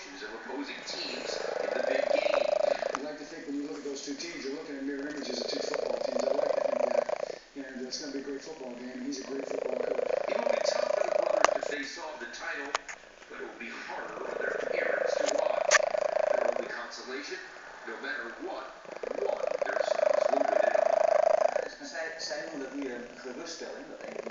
coaches of opposing teams in the big game. I like to think when you look at those two teams, you're looking at mirror images of two football teams. I like to think that, and it's going to be a great football game, and he's a great football coach. It will be tough for the brothers to face off the title, but it will be harder for their parents to watch. Their only consolation, no matter what, one of their sons will win it all. Zij willen hier een geruststelling, dat een van